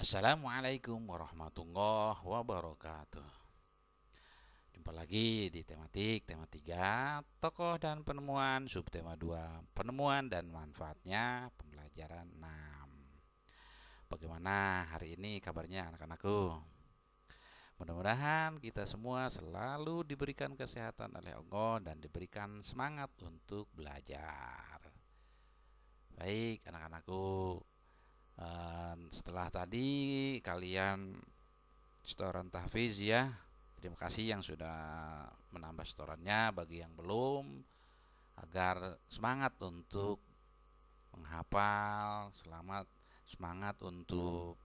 Assalamualaikum warahmatullahi wabarakatuh. Jumpa lagi di tematik, tema 3, tokoh dan penemuan, subtema 2, penemuan dan manfaatnya, pembelajaran 6. Bagaimana hari ini kabarnya anak-anakku? Mudah-mudahan kita semua selalu diberikan kesehatan oleh Allah dan diberikan semangat untuk belajar. Baik anak-anakku, setelah tadi kalian setoran tahfiz ya. Terima kasih yang sudah menambah setorannya. Bagi yang belum, agar semangat untuk menghafal, semangat untuk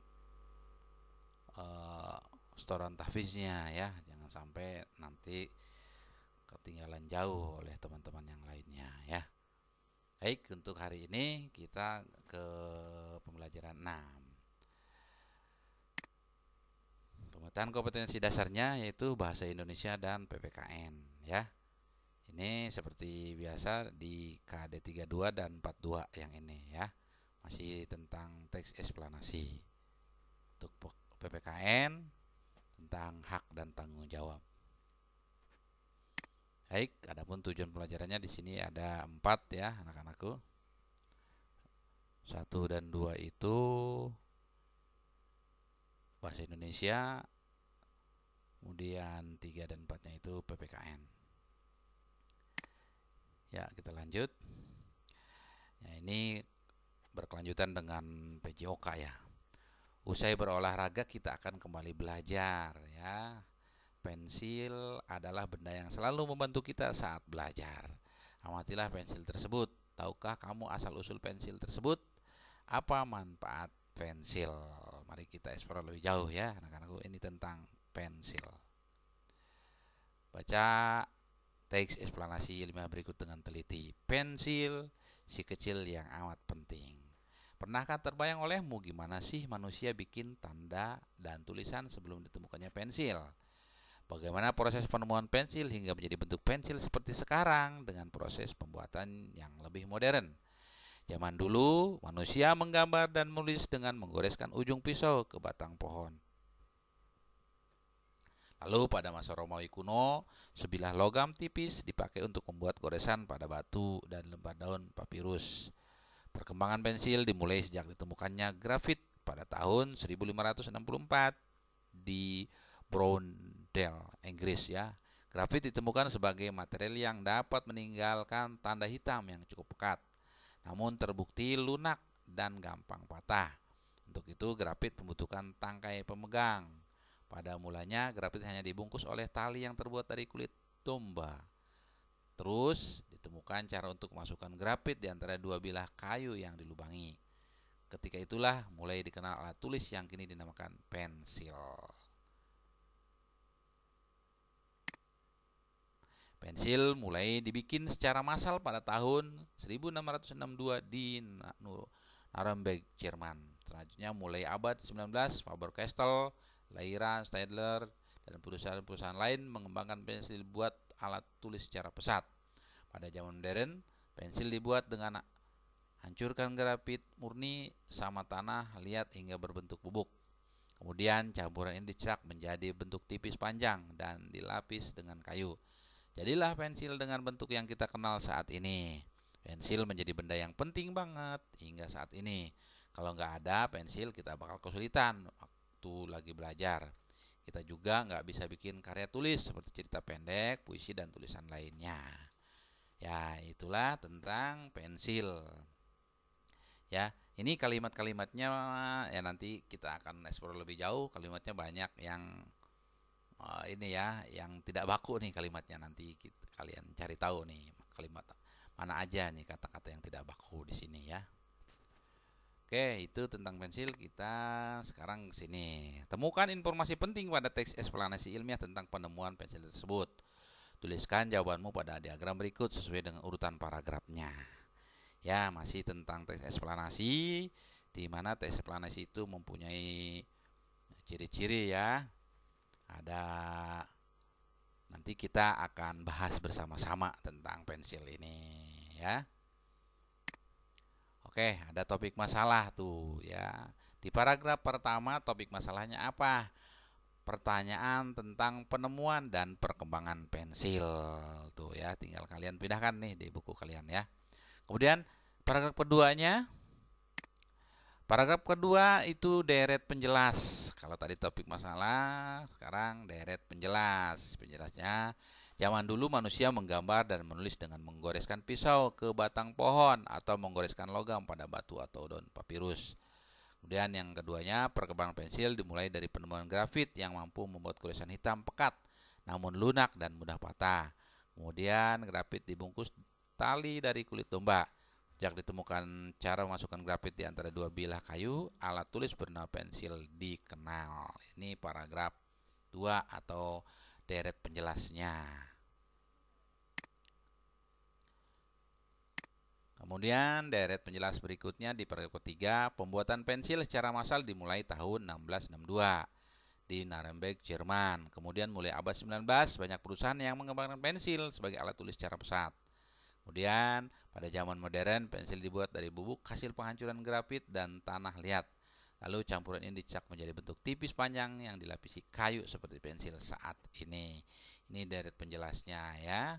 setoran tahfiznya ya. Jangan sampai nanti ketinggalan jauh oleh teman-teman yang lainnya ya. Baik, untuk hari ini kita ke pembelajaran 6. Pemetaan kompetensi dasarnya yaitu bahasa Indonesia dan PPKN ya. Ini seperti biasa di KD 32 dan 42 yang ini ya. Masih tentang teks eksplanasi. Untuk PPKN tentang hak dan tanggung jawab. Baik, adapun tujuan pelajarannya di sini ada 4 ya anak-anakku. 1 dan 2 itu bahasa Indonesia, kemudian 3 dan 4-nya itu PPKN. Ya, kita lanjut. Ya, ini berkelanjutan dengan PJOK ya. Usai berolahraga kita akan kembali belajar ya. Pensil adalah benda yang selalu membantu kita saat belajar. Amatilah pensil tersebut. Tahukah kamu asal-usul pensil tersebut? Apa manfaat pensil? Mari kita eksplor lebih jauh ya anak-anakku. Ini tentang pensil. Baca teks eksplanasi ilmiah berikut dengan teliti. Pensil, si kecil yang amat penting. Pernahkah terbayang olehmu gimana sih manusia bikin tanda dan tulisan sebelum ditemukannya pensil? Bagaimana proses penemuan pensil hingga menjadi bentuk pensil seperti sekarang dengan proses pembuatan yang lebih modern? Zaman dulu, manusia menggambar dan menulis dengan menggoreskan ujung pisau ke batang pohon. Lalu pada masa Romawi kuno, sebilah logam tipis dipakai untuk membuat goresan pada batu dan lembar daun papirus. Perkembangan pensil dimulai sejak ditemukannya grafit pada tahun 1564 di Browndell, Inggris ya. Grafit ditemukan sebagai material yang dapat meninggalkan tanda hitam yang cukup pekat, namun terbukti lunak dan gampang patah. Untuk itu grafit membutuhkan tangkai pemegang. Pada mulanya grafit hanya dibungkus oleh tali yang terbuat dari kulit domba. Terus ditemukan cara untuk memasukkan grafit di antara dua bilah kayu yang dilubangi. Ketika itulah mulai dikenal alat tulis yang kini dinamakan pensil. Pensil mulai dibikin secara massal pada tahun 1662 di Nuremberg, Jerman. Selanjutnya mulai abad 19, Faber-Castell, Lyra, Staedtler, dan perusahaan-perusahaan lain mengembangkan pensil buat alat tulis secara pesat. Pada zaman modern, pensil dibuat dengan hancurkan grafit murni sama tanah liat hingga berbentuk bubuk. Kemudian campuran ini dicetak menjadi bentuk tipis panjang dan dilapis dengan kayu. Jadilah pensil dengan bentuk yang kita kenal saat ini. Pensil menjadi benda yang penting banget hingga saat ini. Kalau nggak ada pensil kita bakal kesulitan waktu lagi belajar. Kita juga nggak bisa bikin karya tulis seperti cerita pendek, puisi, dan tulisan lainnya. Ya, itulah tentang pensil. Ya, ini kalimat-kalimatnya ya nanti kita akan eksplor lebih jauh. Kalimatnya banyak yang ini ya, yang tidak baku nih kalimatnya, nanti kalian cari tahu nih kalimat mana aja nih kata-kata yang tidak baku di sini ya. Oke, itu tentang pensil. Kita sekarang ke sini. Temukan informasi penting pada teks eksplanasi ilmiah tentang penemuan pensil tersebut. Tuliskan jawabanmu pada diagram berikut sesuai dengan urutan paragrafnya. Ya, masih tentang teks eksplanasi, di mana teks eksplanasi itu mempunyai ciri-ciri ya. Ada, nanti kita akan bahas bersama-sama tentang pensil ini ya. Oke, ada topik masalah tuh ya. Di paragraf pertama topik masalahnya apa? Pertanyaan tentang penemuan dan perkembangan pensil. Tuh ya, tinggal kalian pindahkan nih di buku kalian ya. Kemudian paragraf keduanya, paragraf kedua itu deret penjelas. Kalau tadi topik masalah, sekarang deret penjelas. Penjelasnya, zaman dulu manusia menggambar dan menulis dengan menggoreskan pisau ke batang pohon atau menggoreskan logam pada batu atau daun papirus. Kemudian yang keduanya, perkembangan pensil dimulai dari penemuan grafit yang mampu membuat goresan hitam pekat, namun lunak dan mudah patah. Kemudian grafit dibungkus tali dari kulit domba. Sejak ditemukan cara memasukkan grafit di antara dua bilah kayu, alat tulis bernama pensil dikenal. Ini paragraf 2 atau deret penjelasnya. Kemudian deret penjelas berikutnya di paragraf ketiga, pembuatan pensil secara massal dimulai tahun 1662 di Nuremberg, Jerman. Kemudian mulai abad 19 banyak perusahaan yang mengembangkan pensil sebagai alat tulis secara pesat. Kemudian pada zaman modern pensil dibuat dari bubuk hasil penghancuran grafit dan tanah liat. Lalu campuran ini dicak menjadi bentuk tipis panjang yang dilapisi kayu seperti pensil saat ini. Ini deret penjelasnya ya.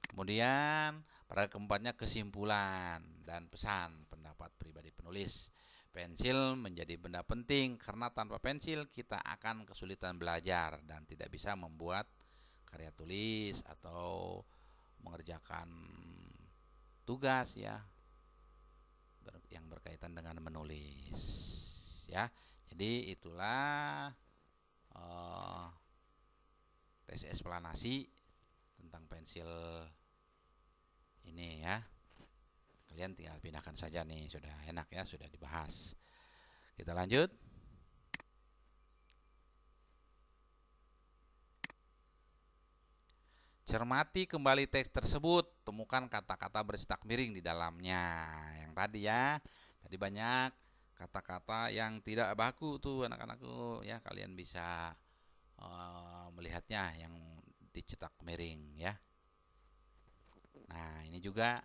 Kemudian pada keempatnya kesimpulan dan pesan pendapat pribadi penulis. Pensil menjadi benda penting karena tanpa pensil kita akan kesulitan belajar dan tidak bisa membuat karya tulis atau mengerjakan tugas ya yang berkaitan dengan menulis ya. Jadi itulah tes eksplanasi tentang pensil ini ya. Kalian tinggal pindahkan saja nih, sudah enak ya, sudah dibahas. Kita lanjut. Cermati kembali teks tersebut, temukan kata-kata bercetak miring di dalamnya. Yang tadi ya, tadi banyak kata-kata yang tidak baku tuh anak-anakku ya, kalian bisa melihatnya yang dicetak miring ya. Nah ini juga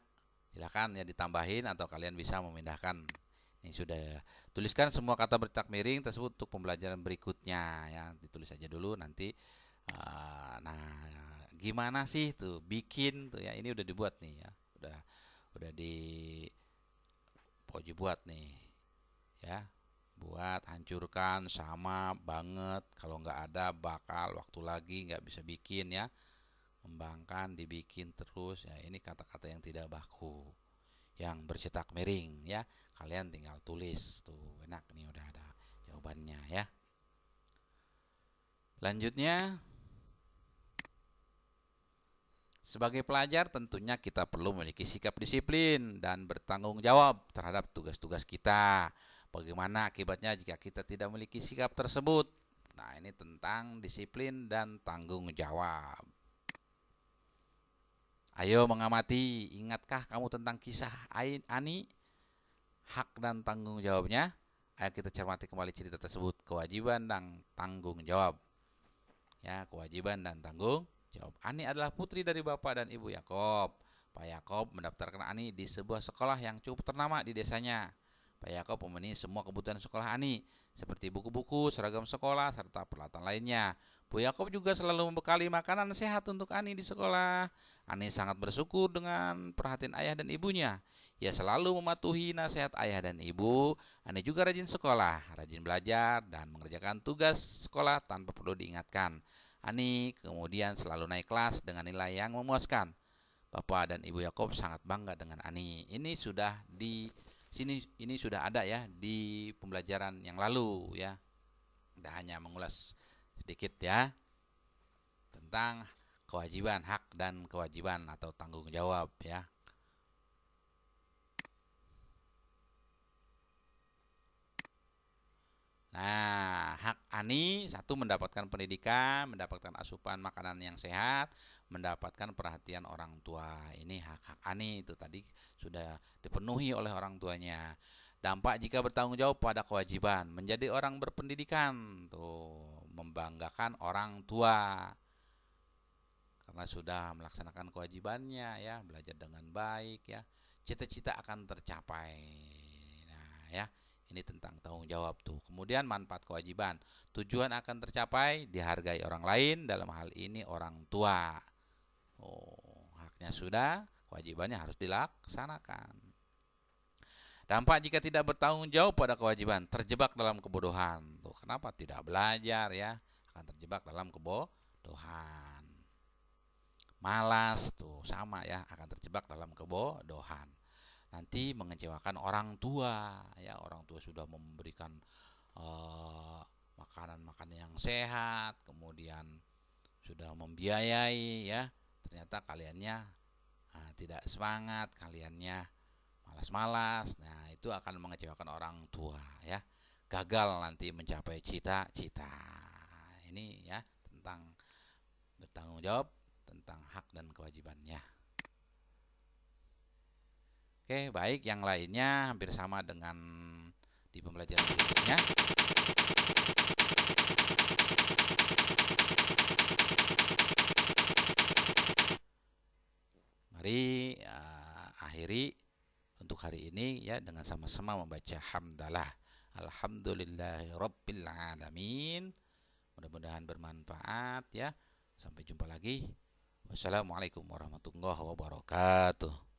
silakan ya ditambahin atau kalian bisa memindahkan. Ini sudah tuliskan semua kata bercetak miring tersebut untuk pembelajaran berikutnya ya, ditulis aja dulu nanti. Nah gimana sih tuh bikin tuh ya, ini udah dibuat nih ya, udah di Poji buat nih ya, buat hancurkan sama banget, kalau nggak ada bakal waktu lagi nggak bisa bikin ya, kembangkan dibikin terus ya. Ini kata-kata yang tidak baku yang bercetak miring ya, kalian tinggal tulis tuh, enak nih udah ada jawabannya ya. Lanjutnya, sebagai pelajar tentunya kita perlu memiliki sikap disiplin dan bertanggung jawab terhadap tugas-tugas kita. Bagaimana akibatnya jika kita tidak memiliki sikap tersebut? Nah, ini tentang disiplin dan tanggung jawab. Ayo mengamati, ingatkah kamu tentang kisah Ani? Hak dan tanggung jawabnya. Ayo kita cermati kembali cerita tersebut, kewajiban dan tanggung jawab. Ya, kewajiban dan tanggung jawab. Ani adalah putri dari bapak dan ibu Yakob. Pak Yakob mendaftarkan Ani di sebuah sekolah yang cukup ternama di desanya. Pak Yakob memenuhi semua kebutuhan sekolah Ani, seperti buku-buku, seragam sekolah, serta peralatan lainnya. Bu Yakob juga selalu membekali makanan sehat untuk Ani di sekolah. Ani sangat bersyukur dengan perhatian ayah dan ibunya. Ia selalu mematuhi nasihat ayah dan ibu. Ani juga rajin sekolah, rajin belajar, dan mengerjakan tugas sekolah tanpa perlu diingatkan. Ani kemudian selalu naik kelas dengan nilai yang memuaskan. Bapak dan Ibu Yakob sangat bangga dengan Ani. Ini sudah di sini, ini sudah ada ya di pembelajaran yang lalu ya. Kita hanya mengulas sedikit ya tentang kewajiban, hak dan kewajiban atau tanggung jawab ya. Nah, hak Ani satu, mendapatkan pendidikan, mendapatkan asupan makanan yang sehat, mendapatkan perhatian orang tua. Ini hak-hak Ani itu tadi sudah dipenuhi oleh orang tuanya. Dampak jika bertanggung jawab pada kewajiban, menjadi orang berpendidikan, tuh membanggakan orang tua karena sudah melaksanakan kewajibannya ya, belajar dengan baik ya. cita-cita akan tercapai. Nah, ya, ini tentang tanggung jawab tuh. Kemudian manfaat kewajiban. Tujuan akan tercapai, dihargai orang lain, dalam hal ini orang tua. Oh, haknya sudah, kewajibannya harus dilaksanakan. Dampak jika tidak bertanggung jawab pada kewajiban, terjebak dalam kebodohan. Tuh, kenapa tidak belajar ya? Akan terjebak dalam kebodohan. Malas tuh sama ya, akan terjebak dalam kebodohan. Nanti mengecewakan orang tua ya, orang tua sudah memberikan makanan-makanan yang sehat, kemudian sudah membiayai ya, ternyata kaliannya tidak semangat, kaliannya malas-malas. Nah, itu akan mengecewakan orang tua ya. Gagal nanti mencapai cita-cita. Ini ya tentang bertanggung jawab, tentang hak dan kewajibannya. Oke, baik, yang lainnya hampir sama dengan di pembelajaran berikutnya. Mari akhiri untuk hari ini ya dengan sama-sama membaca hamdalah. Alhamdulillahirabbil alamin. Mudah-mudahan bermanfaat ya. Sampai jumpa lagi. Wassalamualaikum warahmatullahi wabarakatuh.